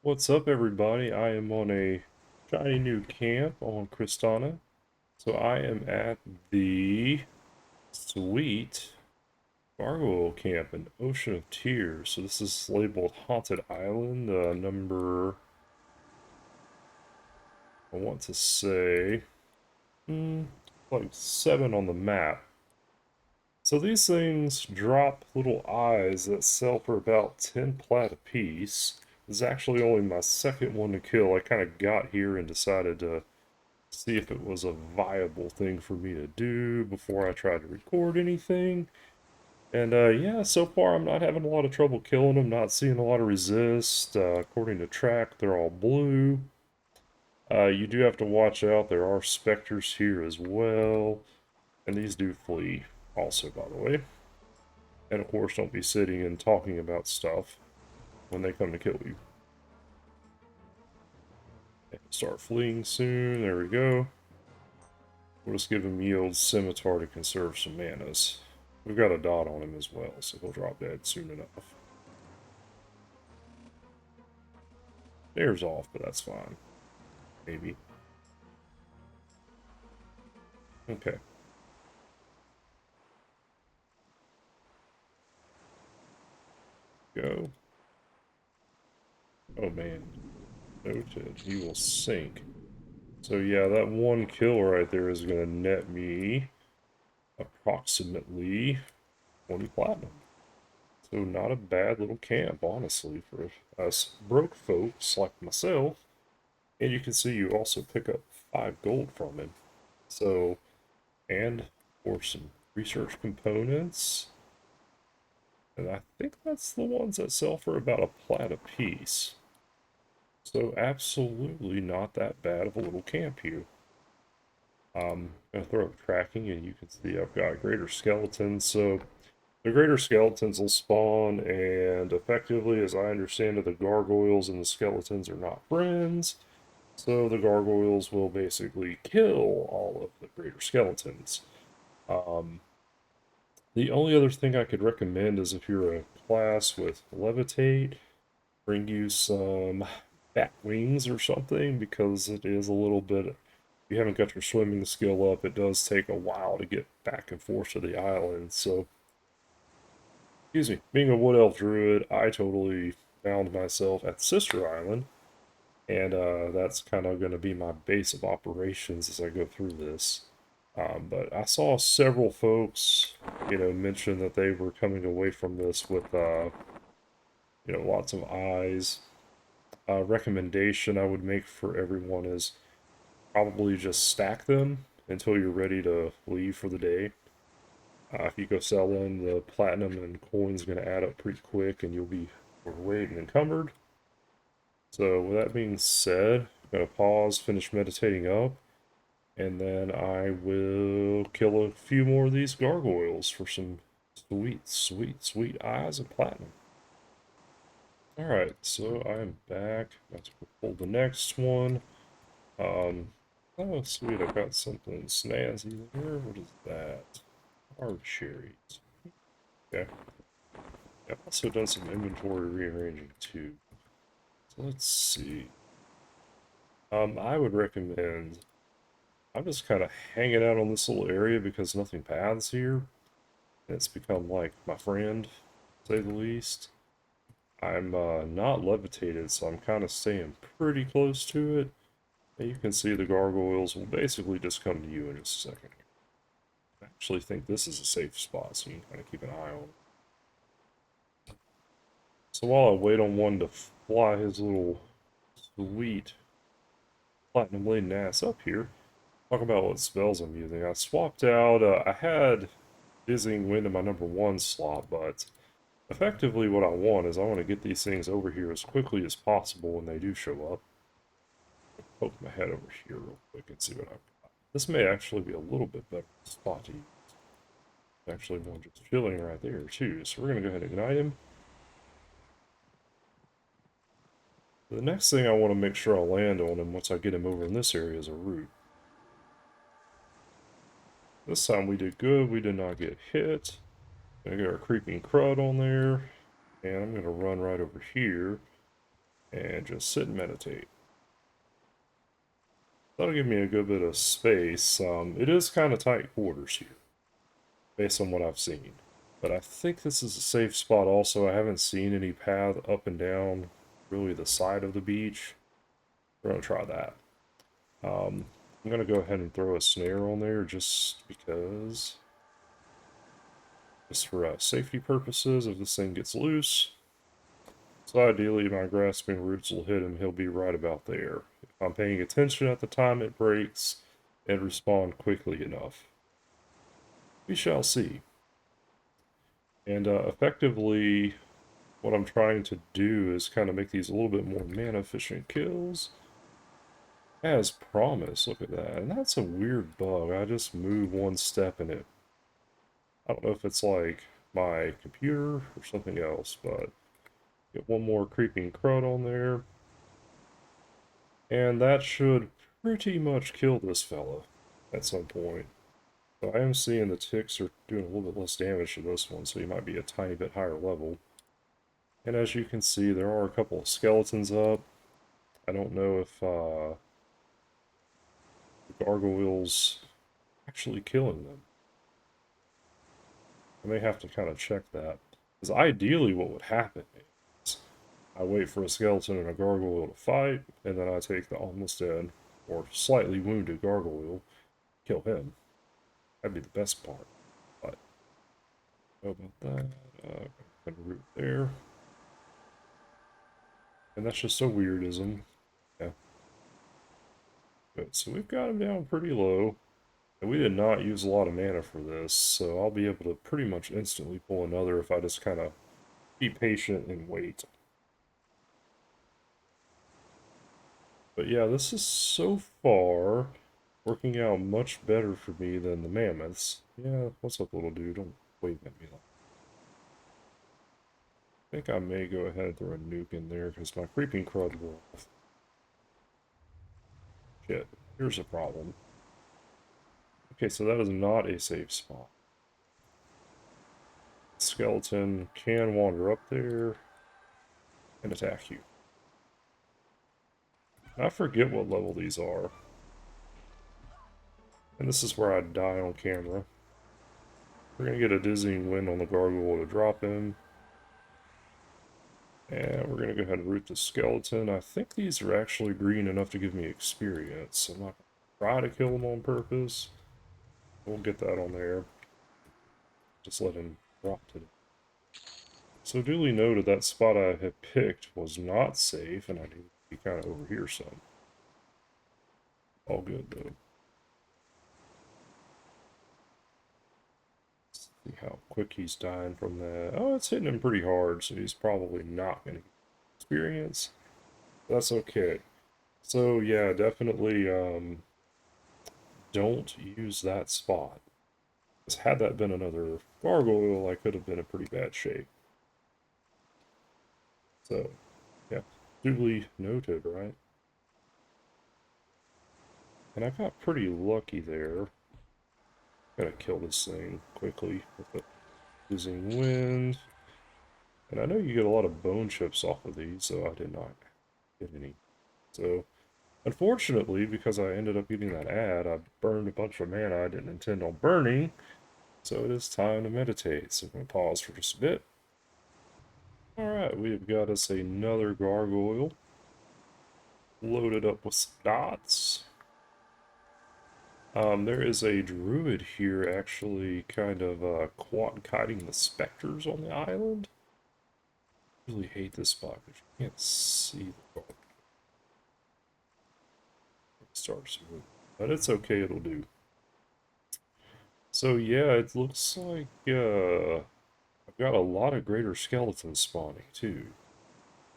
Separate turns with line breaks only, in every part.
What's up, everybody? I am on a shiny new camp on Cristana. So I am at the sweet Gargoyle camp in Ocean of Tears. So this is labeled Haunted Island, number, I want to say, like 7 on the map. So these things drop little eyes that sell for about 10 plat apiece. This is actually only my second one to kill. I kind of got here and decided to see if it was a viable thing for me to do before I tried to record anything. And yeah, so far I'm not having a lot of trouble killing them, not seeing a lot of resist. According to track, they're all blue. You do have to watch out, there are specters here as well. And these do flee also, by the way. And of course, don't be sitting and talking about stuff when they come to kill you. And start fleeing soon, there we go. We'll just give him yield scimitar to conserve some manas. We've got a dot on him as well, so he'll drop dead soon enough. There's off, but that's fine. Maybe. Okay. Go. Oh man. Noted. He will sink. So yeah, that one kill right there is going to net me approximately 20 platinum. So not a bad little camp, honestly, for us broke folks like myself. And you can see you also pick up 5 gold from him. So, and for some research components. And I think that's the ones that sell for about a plat a piece. So absolutely not that bad of a little camp here. I'm going to throw up tracking and you can see I've got greater skeletons. So the greater skeletons will spawn, and effectively, as I understand it, the gargoyles and the skeletons are not friends. So the gargoyles will basically kill all of the greater skeletons. Um, the only other thing I could recommend is if you're a class with levitate, bring you some bat wings or something, because it is a little bit, if you haven't got your swimming skill up, it does take a while to get back and forth to the island. So excuse me, being a Wood Elf Druid, I totally found myself at the Sister Island, and that's kind of going to be my base of operations as I go through this. But I saw several folks, mention that they were coming away from this with, lots of eyes. Recommendation I would make for everyone is probably just stack them until you're ready to leave for the day. If you go sell them, the platinum and coins going to add up pretty quick and you'll be overweight and encumbered. So with that being said, I'm going to pause, finish meditating up, and then I will kill a few more of these gargoyles for some sweet, sweet, sweet eyes of platinum. Alright, so I am back. About to pull the next one. Oh sweet, I got something snazzy there. What is that? Hard cherries. Okay. I've also done some inventory rearranging too. So let's see. I would recommend, I'm just kind of hanging out on this little area because nothing paths here. It's become like my friend, to say the least. I'm not levitated, so I'm kind of staying pretty close to it. And you can see the gargoyles will basically just come to you in just a second. I actually think this is a safe spot, so you can kind of keep an eye on it. So while I wait on one to fly his little sweet platinum laden ass up here, talk about what spells I'm using. I swapped out, I had Dizzying Wind in my number 1 slot, but effectively what I want is I want to get these things over here as quickly as possible when they do show up. Poke my head over here real quick and see what I've got. This may actually be a little bit better spot to use. Actually, one just chilling right there too, so we're going to go ahead and ignite him. The next thing I want to make sure I land on him once I get him over in this area is a root. This time we did good, we did not get hit. I got our creeping crud on there, and I'm going to run right over here and just sit and meditate. That'll give me a good bit of space. It is kind of tight quarters here, based on what I've seen. But I think this is a safe spot also. I haven't seen any path up and down really the side of the beach. We're going to try that. I'm going to go ahead and throw a snare on there just because. Just for safety purposes, if this thing gets loose. So ideally my grasping roots will hit him, he'll be right about there. If I'm paying attention at the time it breaks and respond quickly enough. We shall see. And effectively, what I'm trying to do is kind of make these a little bit more mana efficient kills. As promised, look at that. And that's a weird bug. I just move one step in it. I don't know if it's like my computer or something else, but get one more creeping crud on there. And that should pretty much kill this fella at some point. So I am seeing the ticks are doing a little bit less damage to this one, so he might be a tiny bit higher level. And as you can see, there are a couple of skeletons up. I don't know if the gargoyle's actually killing them. I may have to kind of check that. Because ideally what would happen is I wait for a skeleton and a gargoyle to fight, and then I take the almost dead or slightly wounded gargoyle, kill him. That'd be the best part. But how about that? Gonna root there. And that's just a weirdism. Yeah. Good. So we've got him down pretty low. And we did not use a lot of mana for this, so I'll be able to pretty much instantly pull another if I just kind of be patient and wait. But yeah, this is so far working out much better for me than the mammoths. Yeah, what's up, little dude? Don't wave at me like I think I may go ahead and throw a nuke in there because my creeping crud will. Shit, here's a problem. Okay, so that is not a safe spot. Skeleton can wander up there and attack you. I forget what level these are. And this is where I die on camera. We're going to get a dizzying wind on the gargoyle to drop him. And we're going to go ahead and root the skeleton. I think these are actually green enough to give me experience. I'm not going to try to kill them on purpose. We'll get that on there. Just let him drop to it. So duly noted, that spot I had picked was not safe, and I need to be kind of over here some. All good, though. See how quick he's dying from that. Oh, it's hitting him pretty hard, so he's probably not going to get experience. That's okay. So yeah, definitely don't use that spot. Because had that been another gargoyle, I could have been in pretty bad shape. So, yeah, duly noted, right? And I got pretty lucky there. Gotta kill this thing quickly with the losing wind. And I know you get a lot of bone chips off of these, so I did not get any. So, unfortunately, because I ended up getting that ad, I burned a bunch of mana I didn't intend on burning. So it is time to meditate. So I'm going to pause for just a bit. Alright, we have got us another gargoyle. Loaded up with some dots. There is a druid here actually kind of kiting the specters on the island. I really hate this spot because you can't see the gargoyle. It starts moving. But it's okay, it'll do. So yeah, it looks like I've got a lot of greater skeletons spawning too.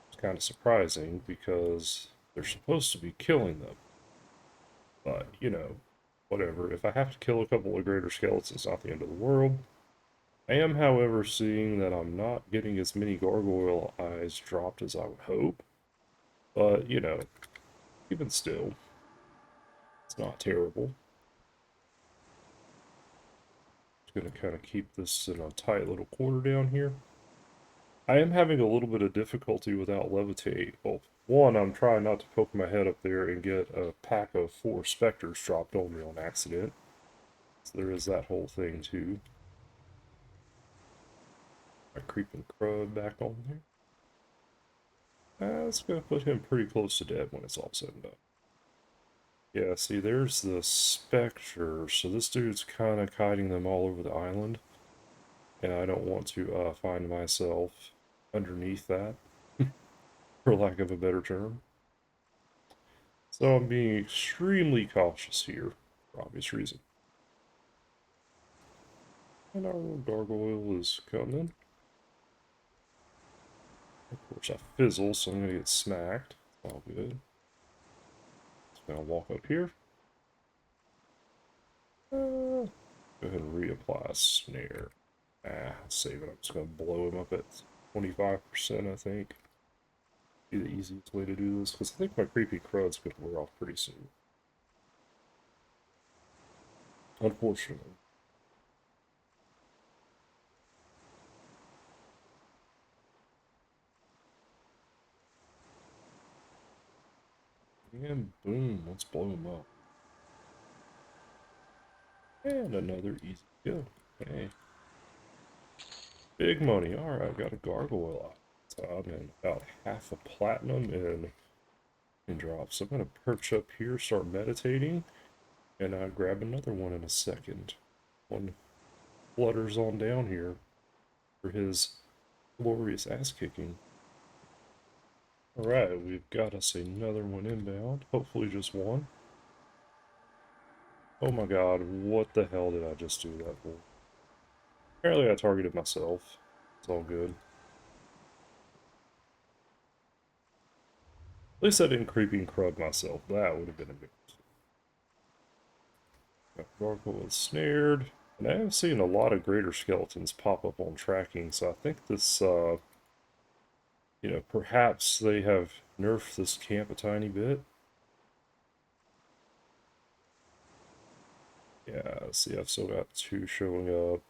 It's kind of surprising because they're supposed to be killing them. But, you know, whatever. If I have to kill a couple of greater skeletons, it's not the end of the world. I am, however, seeing that I'm not getting as many gargoyle eyes dropped as I would hope. But, you know, even still, it's not terrible. Just gonna kind of keep this in a tight little corner down here. I am having a little bit of difficulty without levitate. Well, One, I'm trying not to poke my head up there and get a pack of 4 specters dropped on me on accident. So there is that whole thing too. My creeping crud back on there. That's gonna put him pretty close to dead when it's all said and done. Yeah, see, there's the specter. So this dude's kind of kiting them all over the island. And I don't want to find myself underneath that, for lack of a better term. So I'm being extremely cautious here, for obvious reason. And our little gargoyle is coming. Of course, I fizzle, so I'm going to get smacked. All good. Just going to walk up here. Go ahead and reapply a snare. Save it. I'm just going to blow him up at 25%, I think. Be the easiest way to do this, because I think my creepy crud's going to wear off pretty soon. Unfortunately. And boom, let's blow him up. And another easy kill. Hey. Big money. Alright, got a gargoyle out. So I'm in about half a platinum in drops. So I'm going to perch up here, start meditating, and grab another one in a second. One flutters on down here for his glorious ass kicking. Alright, we've got us another one inbound. Hopefully just one. Oh my god, what the hell did I just do that for? Apparently I targeted myself. It's all good. At least I didn't creeping crud myself. That would have been embarrassing. Gargoyle is snared. And I have seen a lot of greater skeletons pop up on tracking, so I think this, perhaps they have nerfed this camp a tiny bit. Yeah, see, I've still got 2 showing up.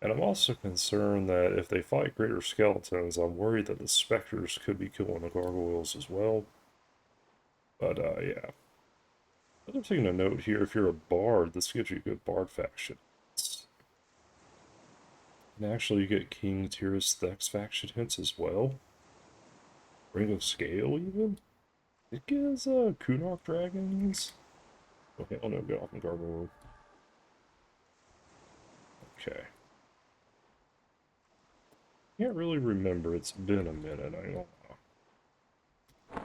And I'm also concerned that if they fight greater skeletons, I'm worried that the specters could be killing the gargoyles as well. But, yeah. Another thing to note here, if you're a bard, this gives you good bard faction. And actually, you get King Tyr's Thex faction hints as well. Ring of Scale, even? It gives, Kunok dragons. Okay, oh no, get off the gargoyle. Okay. Can't really remember, it's been a minute, I don't know.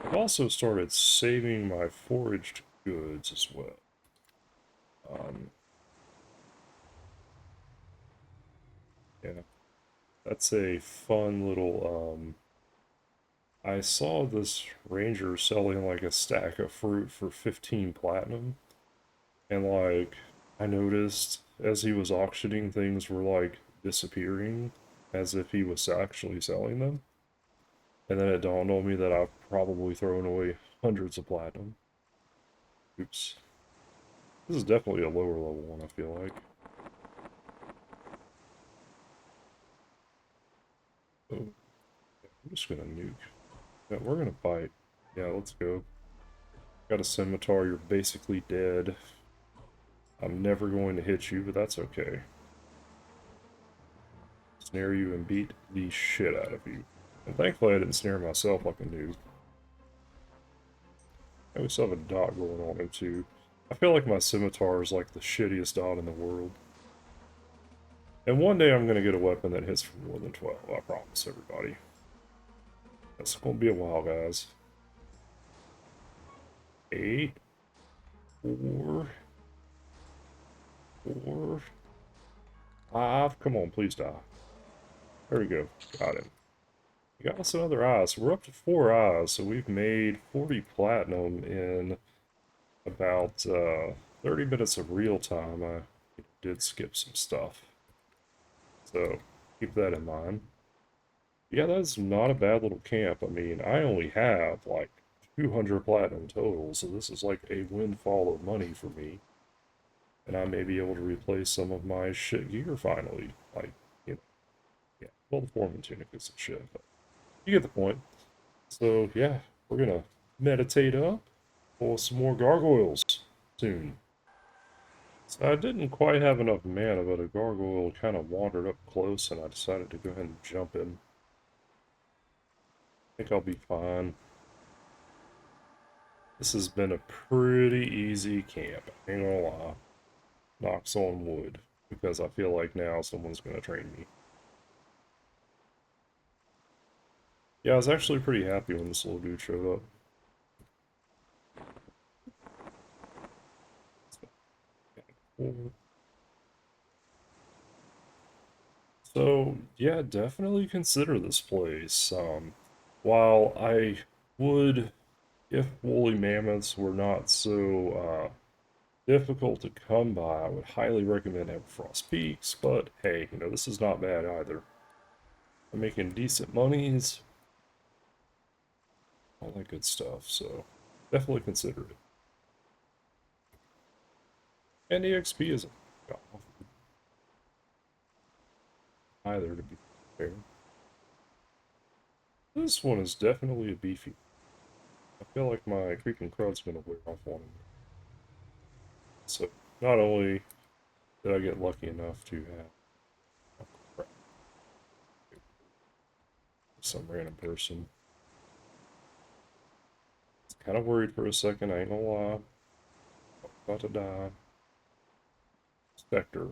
I've also started saving my foraged goods as well. Yeah, that's a fun little, I saw this ranger selling like a stack of fruit for 15 platinum, and like, I noticed as he was auctioning, things were like disappearing as if he was actually selling them. And then it dawned on me that I've probably thrown away hundreds of platinum. Oops. This is definitely a lower level one, I feel like. Oh, I'm just gonna nuke. Yeah, we're gonna fight. Yeah, let's go. Got a scimitar, you're basically dead. I'm never going to hit you, but that's okay. Snare you and beat the shit out of you. And thankfully I didn't snare myself like a noob. I always have a dot going on him too. I feel like my scimitar is like the shittiest dot in the world. And one day I'm going to get a weapon that hits for more than 12, I promise everybody. That's going to be a while, guys. 8, 4, 4, 5. Come on, please die. There we go. Got him. We got us another eye. So we're up to 4 eyes. So we've made 40 platinum in about 30 minutes of real time. I did skip some stuff. So keep that in mind. Yeah, that's not a bad little camp. I mean, I only have like 200 platinum total, so this is like a windfall of money for me. And I may be able to replace some of my shit gear finally. Like, you know, yeah, well, the Foreman tunic is some shit, but you get the point. So, yeah, we're gonna meditate up for some more gargoyles soon. So I didn't quite have enough mana, but a gargoyle kind of wandered up close, and I decided to go ahead and jump in. I think I'll be fine. This has been a pretty easy camp, ain't gonna lie. Knocks on wood, because I feel like now someone's gonna train me. Yeah, I was actually pretty happy when this little dude showed up. Cool. So, yeah, definitely consider this place. While I would, if woolly mammoths were not so difficult to come by, I would highly recommend EverFrost Peaks, but hey, this is not bad either. I'm making decent monies, all that good stuff, so definitely consider it. And the XP isn't either, to be fair. This one is definitely a beefy. I feel like my creeping crud's gonna wear off on me. So, not only did I get lucky enough to have some random person, I was kind of worried for a second, I ain't gonna lie. About to die. Spectre.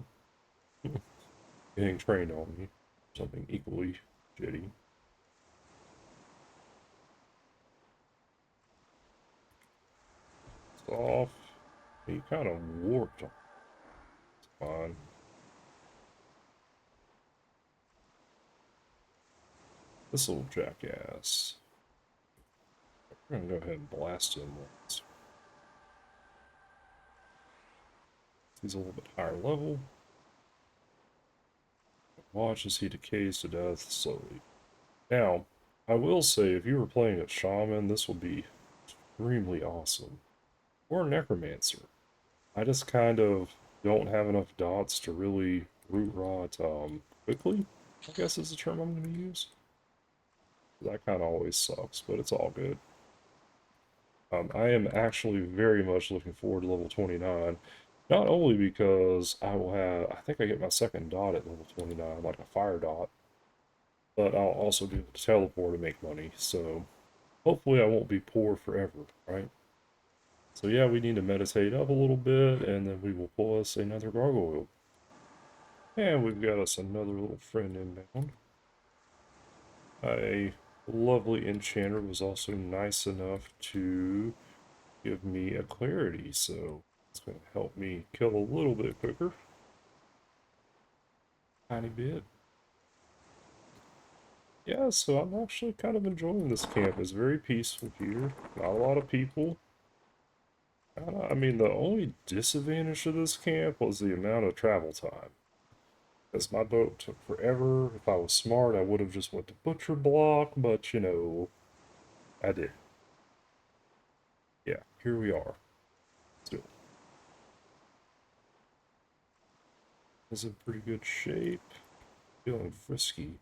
Getting trained on me. Something equally shitty. It's off. He kind of warped on. It's fine. This little jackass. We're gonna go ahead and blast him once. He's a little bit higher level. Watch as he decays to death slowly. Now, I will say, if you were playing a shaman, this would be extremely awesome. Or a necromancer. I just kind of don't have enough dots to really root rot quickly, I guess is the term I'm going to use. That kind of always sucks, but it's all good. I am actually very much looking forward to level 29. Not only because I think I get my second dot at level 29, like a fire dot, but I'll also be able to teleport and make money, so hopefully I won't be poor forever, right? So yeah, we need to meditate up a little bit, and then we will pull us another gargoyle. And we've got us another little friend inbound. A lovely enchanter was also nice enough to give me a clarity, so it's going to help me kill a little bit quicker. Tiny bit. Yeah, so I'm actually kind of enjoying this camp. It's very peaceful here. Not a lot of people. I mean, the only disadvantage to this camp was the amount of travel time. Because my boat took forever. If I was smart, I would have just went to Butcher Block, but I did. Yeah, here we are. Still. Is in pretty good shape. Feeling frisky.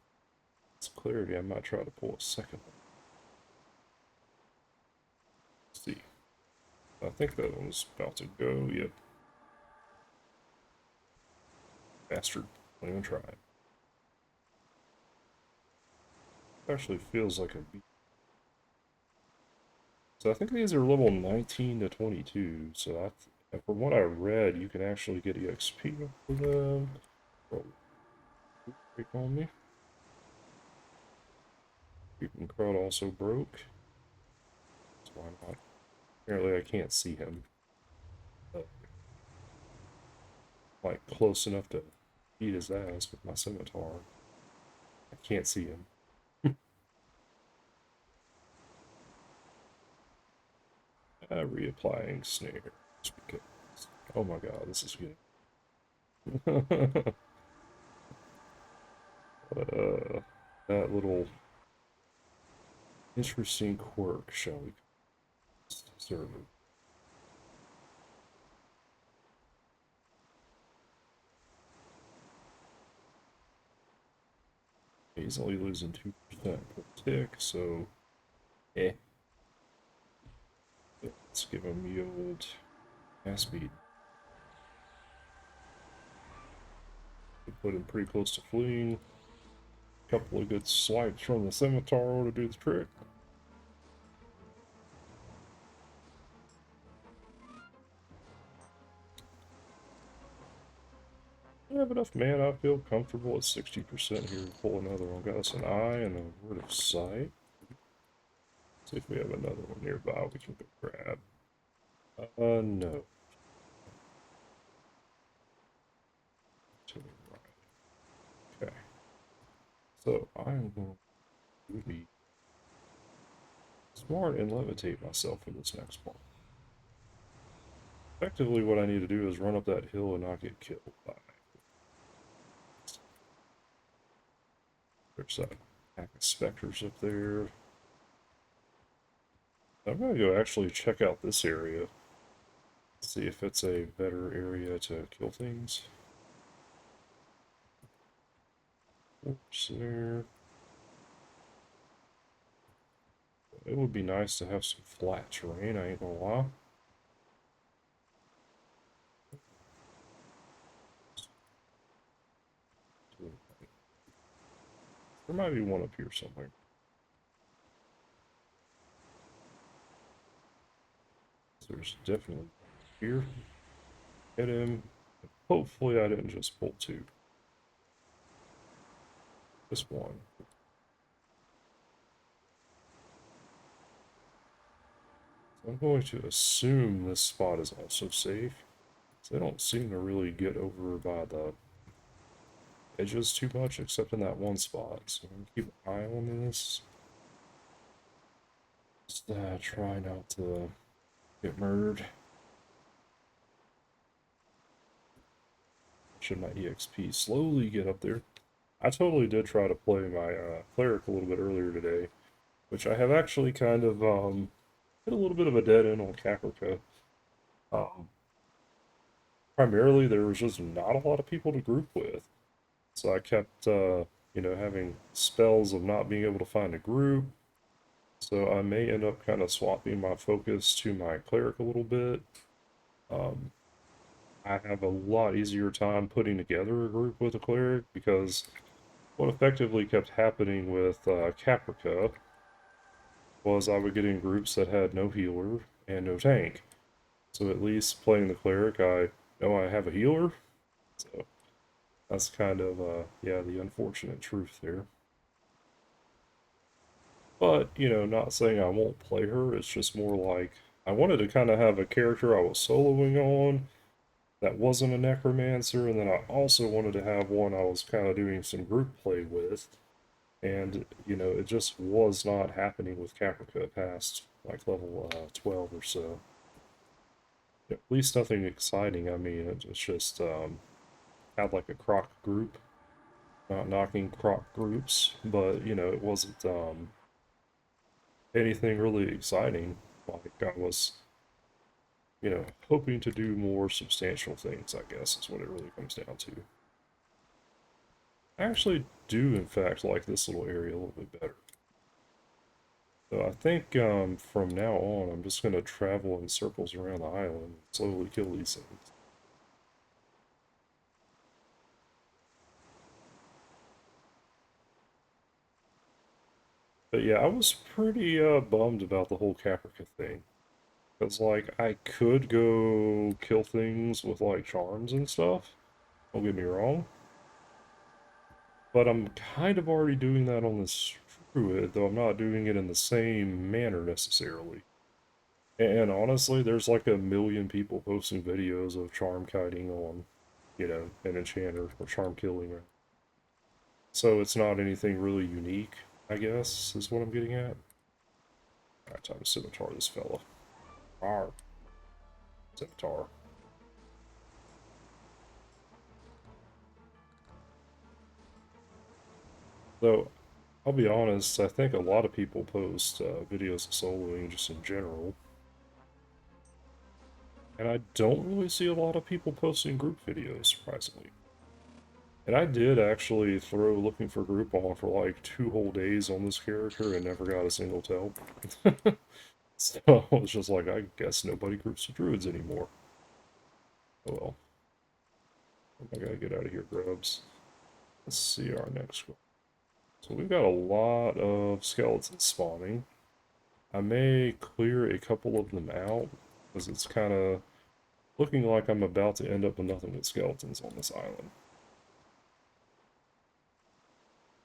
It's clarity. I might try to pull a second one. Let's see. I think that one's about to go. Yep. Bastard. Don't even try it. Actually feels like a beat. So I think these are level 19 to 22. So from what I read, you can actually get EXP for them. Oh, break on me. Creeping Crowd also broke. So why not? Apparently I can't see him. Like close enough to beat his ass with my scimitar. I can't see him. Reapplying snare. Because, oh my god, this is good. That little interesting quirk, shall we? Server. He's only losing 2% per tick, so eh. Let's give him yield. Mass speed. Put him pretty close to fleeing. Couple of good swipes from the scimitar to do the trick. I have enough mana. I feel comfortable at 60% here to pull another one. Got us an eye and a word of sight. See if we have another one nearby we can go grab. No. To the right. Okay. So I'm going to be smart and levitate myself for this next part. Effectively, what I need to do is run up that hill and not get killed by. There's that pack of specters up there. I'm gonna go actually check out this area. See if it's a better area to kill things. Oops, there. It would be nice to have some flat terrain, I ain't gonna lie. There might be one up here somewhere. There's definitely here. Hit him. Hopefully I didn't just pull two. This one. So I'm going to assume this spot is also safe. They don't seem to really get over by the edges too much, except in that one spot. So I'm gonna keep an eye on this. Just try not to get murdered. Should my EXP slowly get up there? I totally did try to play my cleric a little bit earlier today, which I have actually kind of hit a little bit of a dead end on Caprica. Um, Primarily, there was just not a lot of people to group with. So I kept, having spells of not being able to find a group. So I may end up kind of swapping my focus to my cleric a little bit. I have a lot easier time putting together a group with a cleric because what effectively kept happening with Caprica was I would get in groups that had no healer and no tank. So at least playing the cleric, I know I have a healer. So that's kind of, yeah, the unfortunate truth there. But, not saying I won't play her, it's just more like I wanted to kind of have a character I was soloing on that wasn't a necromancer, and then I also wanted to have one I was kind of doing some group play with. And, it just was not happening with Caprica past like level 12 or so. At least nothing exciting. I mean, it's just had like a croc group, not knocking croc groups, but it wasn't anything really exciting. Like I was, hoping to do more substantial things, I guess, is what it really comes down to. I actually do, in fact, like this little area a little bit better. So I think from now on, I'm just going to travel in circles around the island and slowly kill these things. But yeah, I was pretty bummed about the whole Caprica thing. Because, like, I could go kill things with, like, charms and stuff. Don't get me wrong. But I'm kind of already doing that on this druid, though I'm not doing it in the same manner necessarily. And honestly, there's like a million people posting videos of charm kiting on, an enchanter or charm killing. So it's not anything really unique, I guess, is what I'm getting at. Alright, time to scimitar this fella. Arr. Scimitar. Though, I'll be honest, I think a lot of people post videos of soloing just in general. And I don't really see a lot of people posting group videos, surprisingly. And I did actually throw looking for group on for like 2 whole days on this character and never got a single tell. So it's just like, I guess nobody groups with druids anymore. Oh well. I gotta get out of here, grubs. Let's see our next one. So we've got a lot of skeletons spawning. I may clear a couple of them out, because it's kind of looking like I'm about to end up with nothing but skeletons on this island.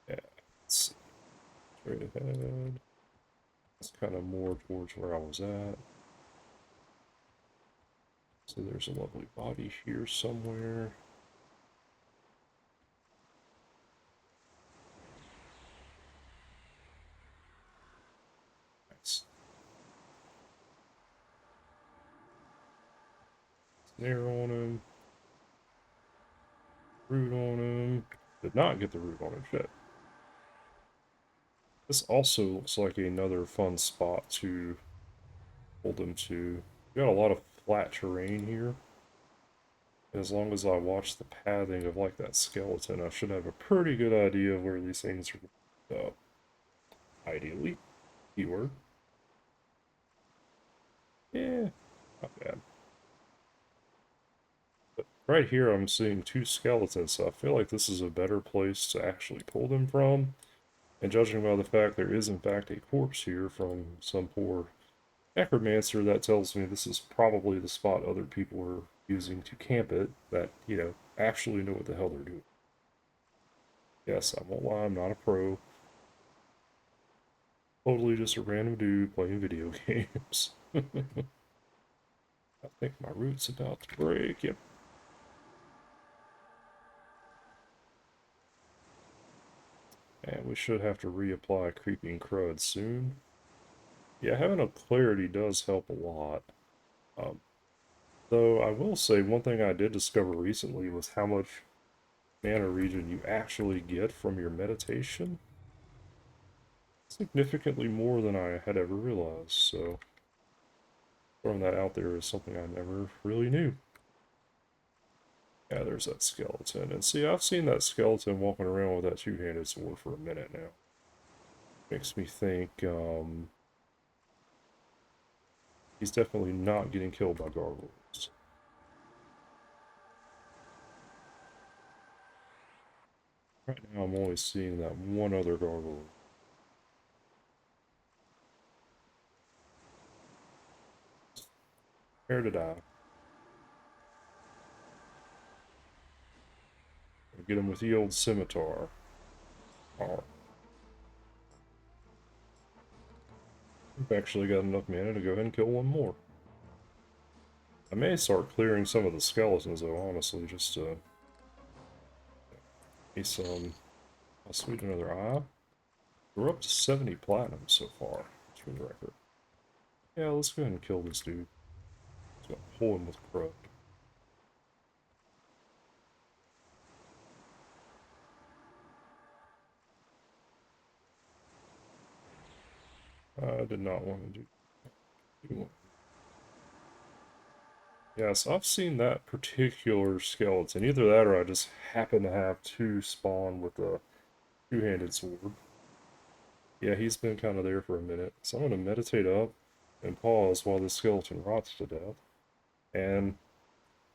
Yeah, let's see. Straight ahead. It's kind of more towards where I was at. So there's a lovely body here somewhere. Nice. Snare on him. Root on him. Did not get the root on him yet. This also looks like another fun spot to hold him to. We got a lot of flat terrain here. As long as I watch the pathing of like that skeleton, I should have a pretty good idea of where these things are going to end up. Ideally. Keyword. Yeah, not bad. But right here I'm seeing two skeletons, so I feel like this is a better place to actually pull them from. And judging by the fact there is in fact a corpse here from some poor necromancer, that tells me this is probably the spot other people are using to camp it that, actually know what the hell they're doing. Yes, I won't lie, I'm not a pro. Totally just a random dude playing video games. I think my root's about to break. Yep. And we should have to reapply Creeping Crud soon. Yeah, having a clarity does help a lot. Um, though I will say one thing I did discover recently was how much mana regen you actually get from your meditation. Significantly more than I had ever realized, so throwing that out there is something I never really knew. Yeah, there's that skeleton. And see, I've seen that skeleton walking around with that two-handed sword for a minute now. Makes me think, he's definitely not getting killed by gargoyles. Right now I'm only seeing that one other gargoyle. Prepare to die. Get him with the old scimitar. Alright. We've actually got enough mana to go ahead and kill one more. I may start clearing some of the skeletons though, honestly, just to get some. I'll sweet another eye. We're up to 70 platinum so far. That's for the record. Yeah, let's go ahead and kill this dude. Let's go pull him with crud. I did not want to do. Yeah, so I've seen that particular skeleton. Either that or I just happen to have two spawn with a two-handed sword. Yeah, he's been kind of there for a minute. So I'm going to meditate up and pause while this skeleton rots to death. And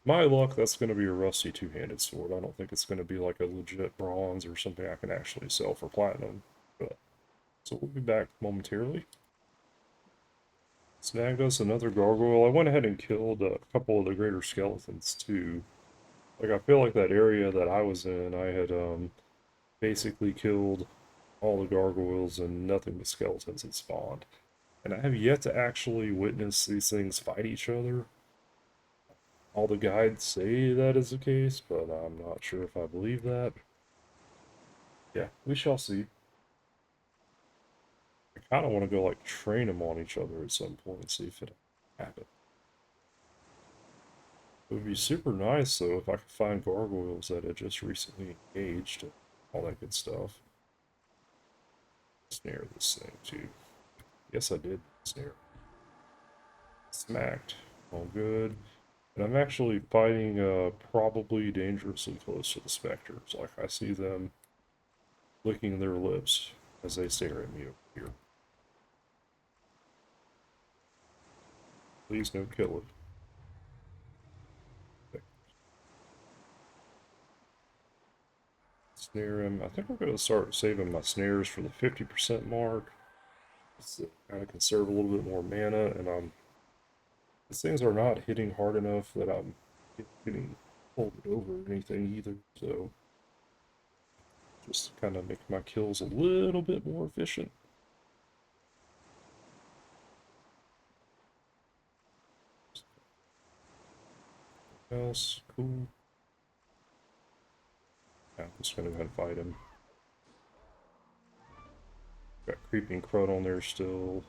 my luck, that's going to be a rusty two-handed sword. I don't think it's going to be like a legit bronze or something I can actually sell for platinum. But so we'll be back momentarily. Snagged us another gargoyle. I went ahead and killed a couple of the greater skeletons too. Like I feel like that area that I was in, I had basically killed all the gargoyles and nothing but skeletons had spawned. And I have yet to actually witness these things fight each other. All the guides say that is the case, but I'm not sure if I believe that. Yeah, we shall see. I kind of want to go like train them on each other at some point and see if it happens. It would be super nice though if I could find gargoyles that had just recently engaged and all that good stuff. Snare this thing too. Yes, I did snare. Smacked. All good. And I'm actually fighting probably dangerously close to the specters. Like I see them licking their lips as they stare at me over here. Please no kill it. Snare him. I think I'm going to start saving my snares for the 50% mark. Just to kind of conserve a little bit more mana, and these things are not hitting hard enough that I'm getting pulled over or anything either. So just kind of make my kills a little bit more efficient. Else, cool. Yeah, I'm just gonna go ahead and fight him. Got creeping crud on there still.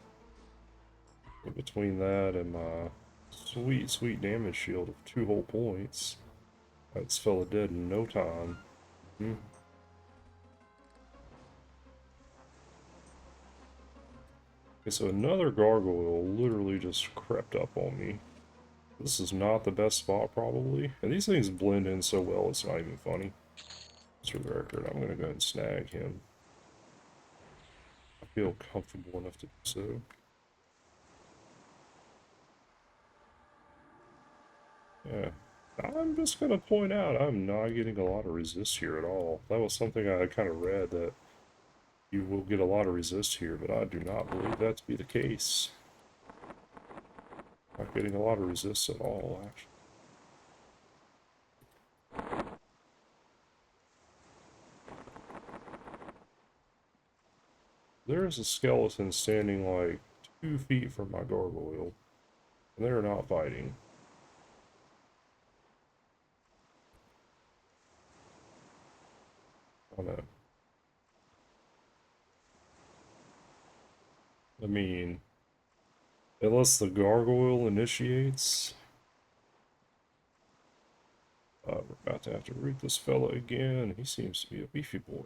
But between that and my sweet, sweet damage shield of 2 whole points, that's fella dead in no time. Hmm. Okay, so another gargoyle literally just crept up on me. This is not the best spot, probably. And these things blend in so well, it's not even funny. Just for the record, I'm going to go ahead and snag him. I feel comfortable enough to do so. Yeah. I'm just going to point out, I'm not getting a lot of resist here at all. That was something I kind of read, that you will get a lot of resist here, but I do not believe that to be the case. Not getting a lot of resist at all, actually. There is a skeleton standing like 2 feet from my gargoyle, and they're not fighting. Oh no. I mean, unless the gargoyle initiates, we're about to have to root this fella again. He seems to be a beefy boy.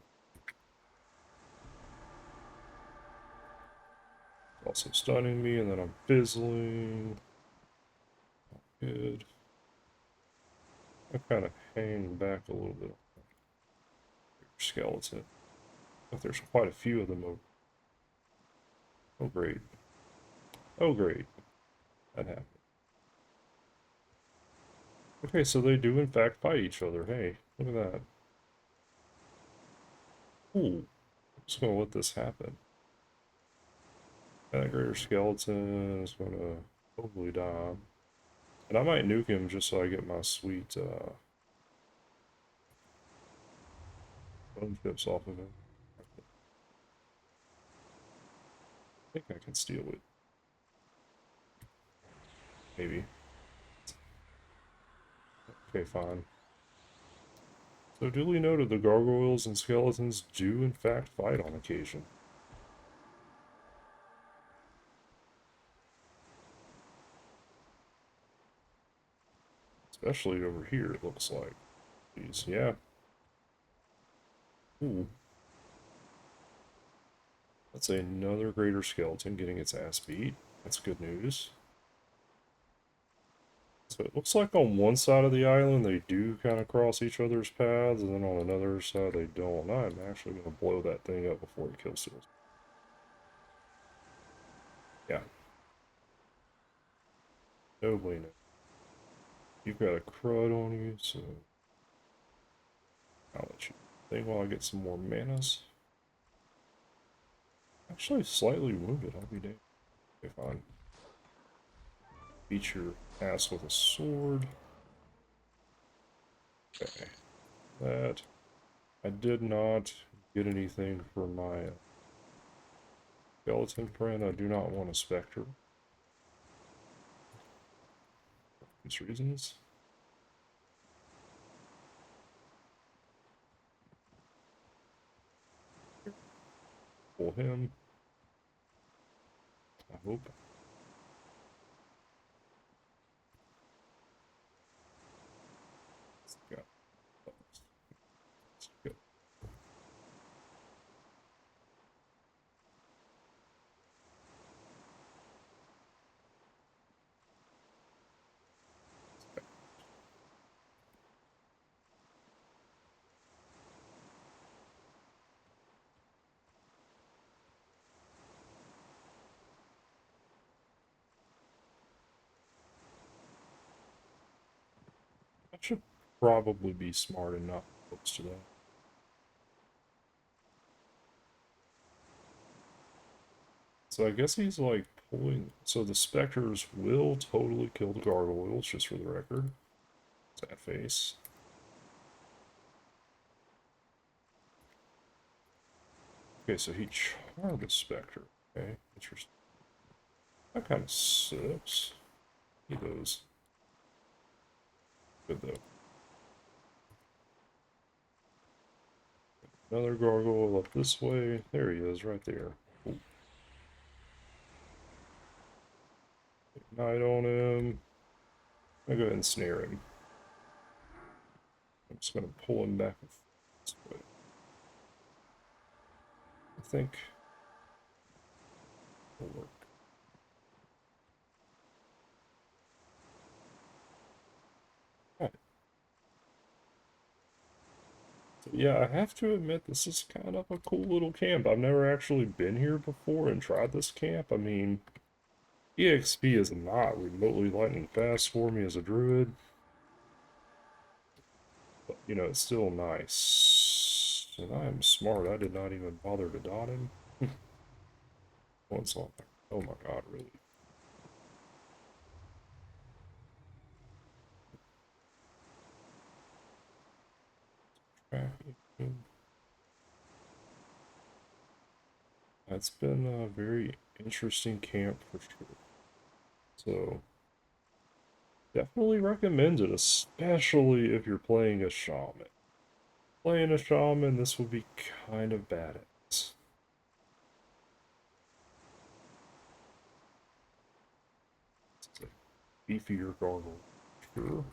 Also stunning me, and then I'm fizzling. Good. I kind of hang back a little bit on your skeleton. But there's quite a few of them over. Oh, great. Oh, great. That happened. Okay, so they do in fact fight each other. Hey, look at that. Ooh. I'm just gonna let this happen. That greater skeleton is gonna hopefully die. And I might nuke him just so I get my sweet bone chips off of him. I think I can steal it. Maybe. Okay, fine. So duly noted, the gargoyles and skeletons do in fact fight on occasion. Especially over here, it looks like. Jeez, yeah. Ooh. That's another greater skeleton getting its ass beat. That's good news. So it looks like on one side of the island they do kind of cross each other's paths, and then on another side they don't. I'm actually going to blow that thing up before it kills us. Yeah. No bueno. You've got a crud on you, so I'll let you think while I get some more manas. Actually, slightly wounded. I'll be damned. Okay, fine. Beat your ass with a sword. Okay. That. I did not get anything for my skeleton friend. I do not want a specter. For these reasons. Pull him. I hope. Got go. should probably be smart and not close to that. So I guess he's like pulling. So the specters will totally kill the gargoyles, just for the record. That face. Okay, so he charmed a specter. Okay, interesting. That kind of sucks. He goes. Good though. Another gargoyle up this way. There he is, right there. Ooh. Ignite on him. I'm gonna go ahead and snare him. I'm just gonna pull him back this way. I think it'll work. Right. So yeah, I have to admit this is kind of a cool little camp. I've never actually been here before and tried this camp. I mean, EXP is not remotely lightning fast for me as a druid. But, you know, it's still nice. And I am smart. I did not even bother to dot him. Once on there. Oh my god, really? Tracking. That's been a very interesting camp for sure. So, definitely recommend it, especially if you're playing a shaman. Playing a shaman, this would be kind of badass. It's a beefier gargoyle. Sure.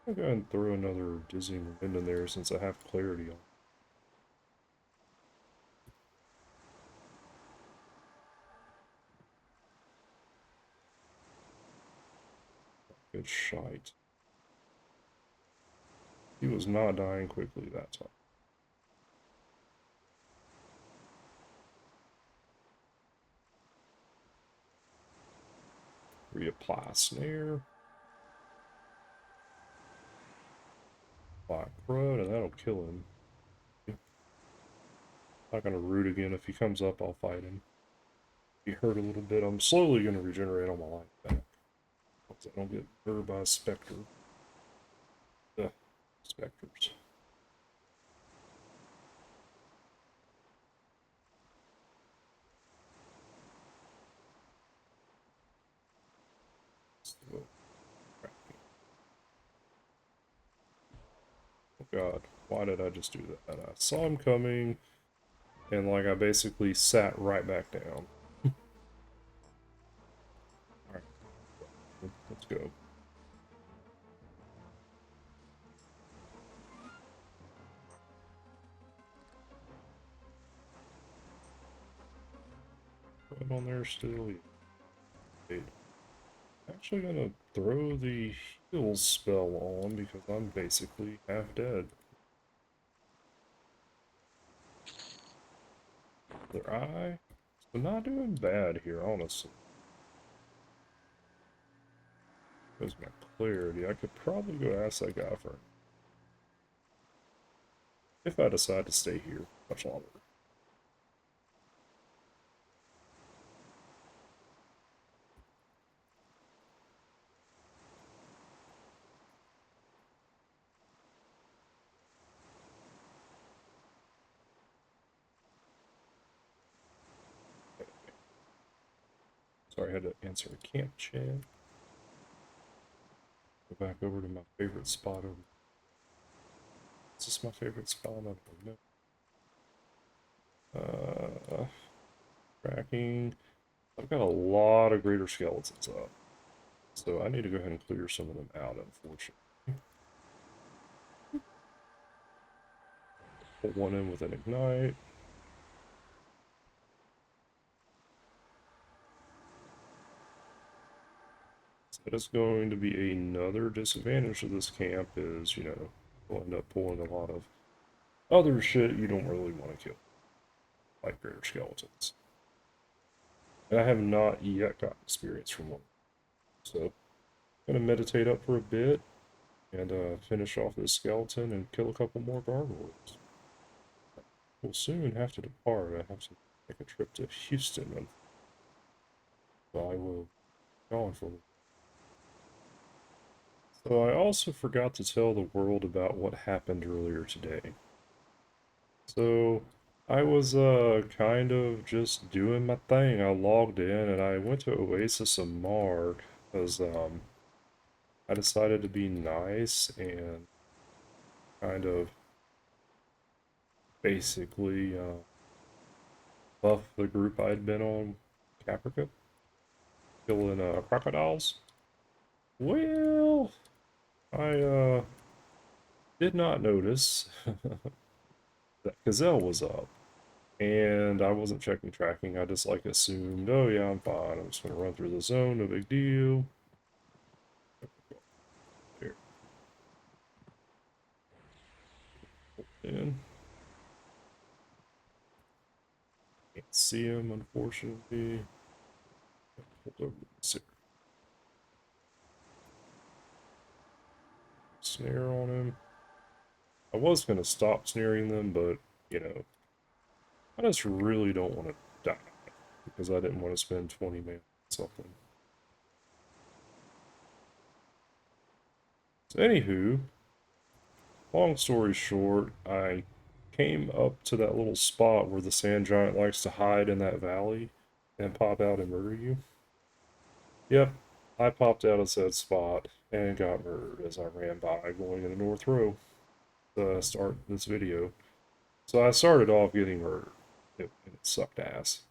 I'll go ahead and throw another dizzying wind in there since I have clarity on. Good shite. He was not dying quickly that time. Reapply snare. Black crud, and that'll kill him. Not gonna root again. If he comes up, I'll fight him. He hurt a little bit. I'm slowly gonna regenerate on my life back. Because I don't get hurt by a specter. Ugh, specters. So, oh god, why did I just do that? I saw him coming, and like I basically sat right back down. Alright, let's go. Put on there still. Actually gonna throw the heal spell on because I'm basically half dead. Their eye? So not doing bad here, honestly. There's my clarity. I could probably go ask that guy for if I decide to stay here much longer. Sorry, I had to answer a camp chat. Go back over to my favorite spot over. Is this my favorite spot? I don't know. Tracking. I've got a lot of greater skeletons up. So I need to go ahead and clear some of them out, unfortunately. Put one in with an ignite. That is going to be another disadvantage of this camp is, you know, you'll end up pulling a lot of other shit you don't really want to kill, like greater skeletons. And I have not yet gotten experience from one. So, I'm going to meditate up for a bit, and finish off this skeleton and kill a couple more gargoyles. We'll soon have to depart. I have to make a trip to Houston, and so I will be gone for a little. So I also forgot to tell the world about what happened earlier today. So I was kind of just doing my thing. I logged in and I went to Oasis of Marg because I decided to be nice and kind of basically buff the group I'd been on, Caprica, killing crocodiles. Well, I did not notice that Gazelle was up. And I wasn't checking tracking. I just like assumed, oh yeah, I'm fine. I'm just gonna run through the zone, no big deal. There. In. Can't see him, unfortunately. Hold over the snare on him. I was gonna stop snaring them, but you know, I just really don't want to die because I didn't want to spend 20 mana on something. So anywho, long story short, I came up to that little spot where the sand giant likes to hide in that valley and pop out and murder you. Yep, I popped out of said spot and got murdered as I ran by going into North Row to start this video. So I started off getting murdered. And it sucked ass.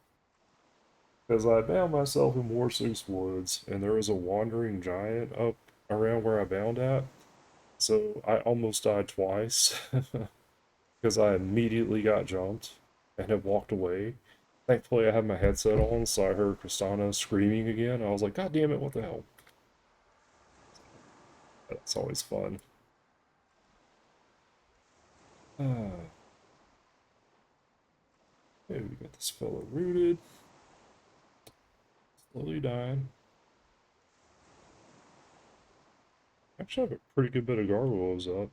Because I found myself in Warsoose Woods and there was a wandering giant up around where I bound at. So I almost died twice because I immediately got jumped and have walked away. Thankfully, I had my headset on, so I heard Kristana screaming again. I was like, God damn it, what the hell? That's always fun. Ah, hey, we got this fellow rooted. Slowly dying. Actually, I have a pretty good bit of gargoyles up.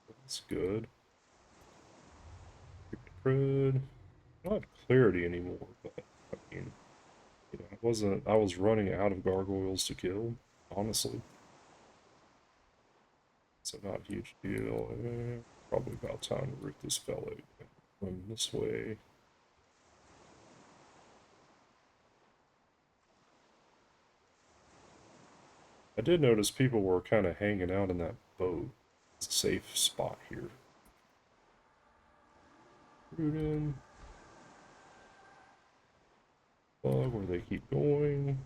That's good. Crit. Not clarity anymore, but I mean, you know, I was running out of gargoyles to kill, honestly. So not a huge deal. Probably about time to root this fella again. Run this way. I did notice people were kind of hanging out in that boat. It's a safe spot here. Root in. Bug where they keep going.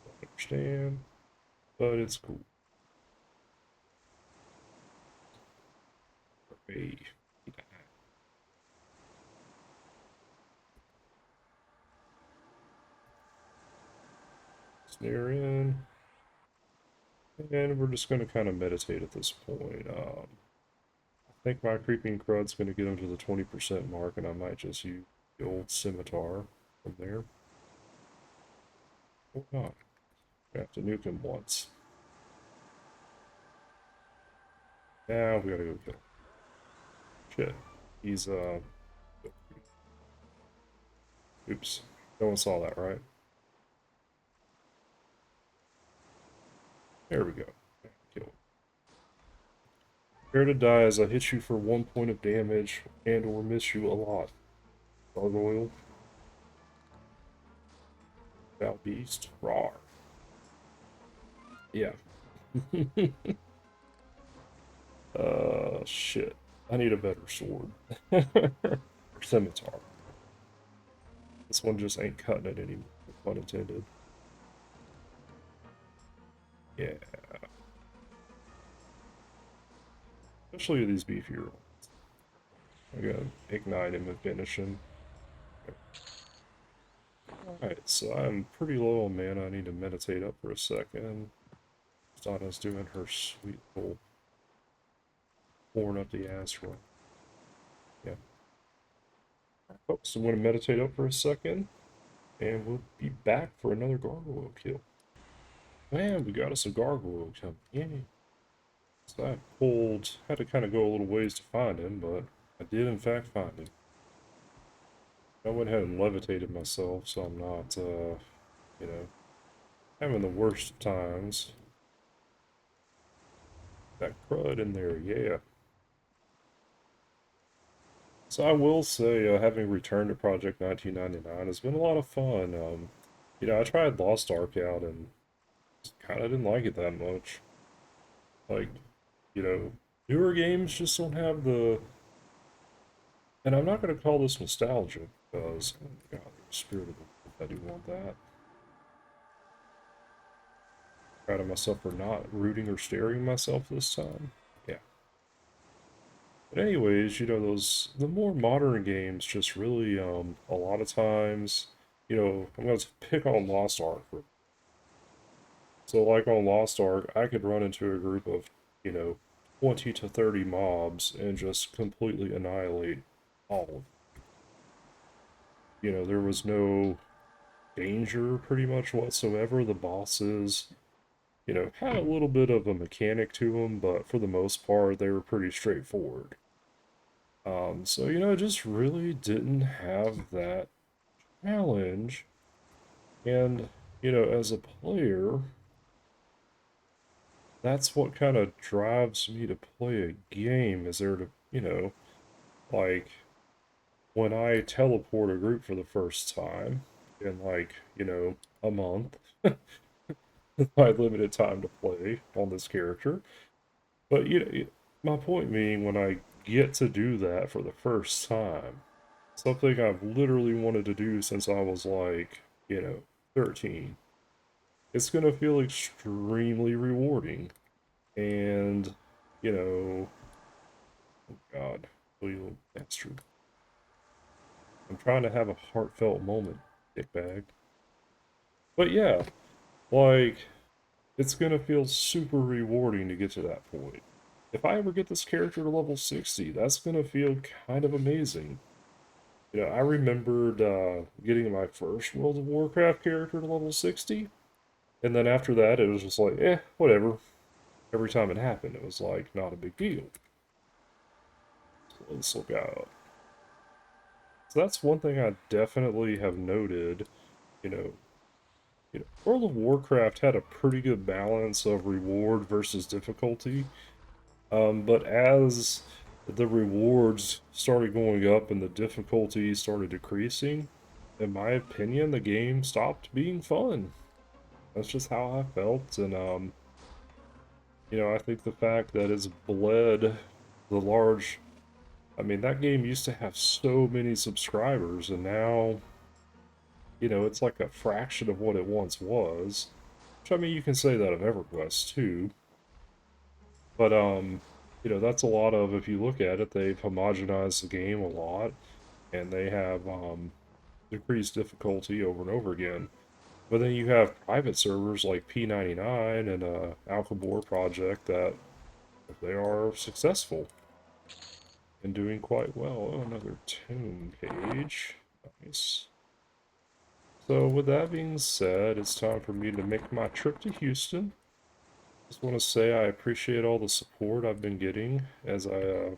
Don't understand. But it's cool. Hey. Snare in. And we're just going to kind of meditate at this point. I think my creeping crud's going to get him to the 20% mark, and I might just use the old scimitar from there. Or not. I have to nuke him once. Now we gotta go kill him. Shit. He's, oops. No one saw that, right? There we go. Kill him. Prepare to die as I hit you for 1 point of damage and or miss you a lot. Gargoyle. Foul beast. Rawr. Yeah. Shit. I need a better sword. Or scimitar. This one just ain't cutting it anymore, pun intended. Yeah. Especially these beefier ones. I gotta ignite him and finish him. Alright, so I'm pretty low on mana. I need to meditate up for a second. Donna's doing her sweet little pouring up the ass run. Yeah. Folks, so I'm going to meditate up for a second, and we'll be back for another gargoyle kill. Man, we got us a gargoyle. Yay. So I pulled, had to kind of go a little ways to find him, but I did in fact find him. I went ahead and levitated myself, so I'm not, you know, having the worst of times. That crud in there, yeah. So I will say, having returned to Project 1999 has been a lot of fun. I tried Lost Ark out and kind of didn't like it that much. Like, you know, newer games just don't have the. And I'm not going to call this nostalgia because, oh God, there's Spirit of the Wolf. I do want that. Proud of myself for not rooting or staring myself this time. Yeah. But anyways, the more modern games just really a lot of times, I'm gonna pick on Lost Ark. So like on Lost Ark, I could run into a group of, you know, 20 to 30 mobs and just completely annihilate all of them. There was no danger pretty much whatsoever. The bosses, had a little bit of a mechanic to them, but for the most part, they were pretty straightforward. So, it just really didn't have that challenge. And, as a player, that's what kind of drives me to play a game, is there to, like when I teleport a group for the first time in like, a month, my limited time to play on this character. But, my point being, when I get to do that for the first time, something I've literally wanted to do since I was like, 13. It's going to feel extremely rewarding. And, you know, oh God, you little bastard. I'm trying to have a heartfelt moment, dickbag. But yeah, like, it's going to feel super rewarding to get to that point. If I ever get this character to level 60, that's going to feel kind of amazing. I remembered getting my first World of Warcraft character to level 60, and then after that, it was just like, whatever. Every time it happened, it was like, not a big deal. So let's look out. So that's one thing I definitely have noted. You know, World of Warcraft had a pretty good balance of reward versus difficulty. But as the rewards started going up and the difficulty started decreasing, in my opinion, the game stopped being fun. That's just how I felt, and I think the fact that it's bled the large. I mean, that game used to have so many subscribers, and now, it's like a fraction of what it once was. Which, I mean, you can say that of EverQuest too. But, that's a lot of, if you look at it, they've homogenized the game a lot, and they have decreased difficulty over and over again. But then you have private servers like P99 and Alcabor Project that they are successful and doing quite well. Oh, another tomb page. Nice. So with that being said, it's time for me to make my trip to Houston. Just want to say I appreciate all the support I've been getting as I,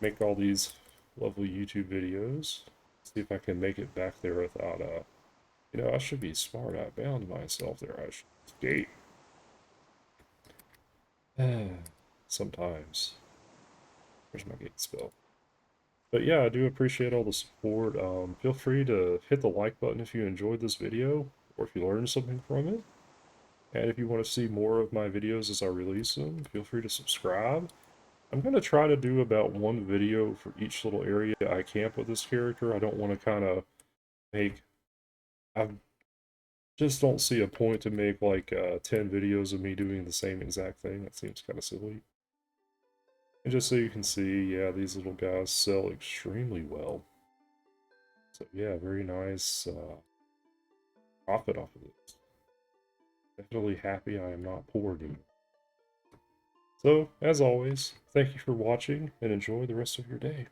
make all these lovely YouTube videos. See if I can make it back there without, I should be smart. I bound myself there. I should skate. Sometimes. Where's my gate spell? But yeah, I do appreciate all the support. Feel free to hit the like button if you enjoyed this video or if you learned something from it. And if you want to see more of my videos as I release them, feel free to subscribe. I'm going to try to do about one video for each little area I camp with this character. I don't want to kind of make... I just don't see a point to make like 10 videos of me doing the same exact thing. That seems kind of silly. And just so you can see, yeah, these little guys sell extremely well. So yeah, very nice profit off of this. Definitely happy I am not poor anymore. So, as always, thank you for watching and enjoy the rest of your day.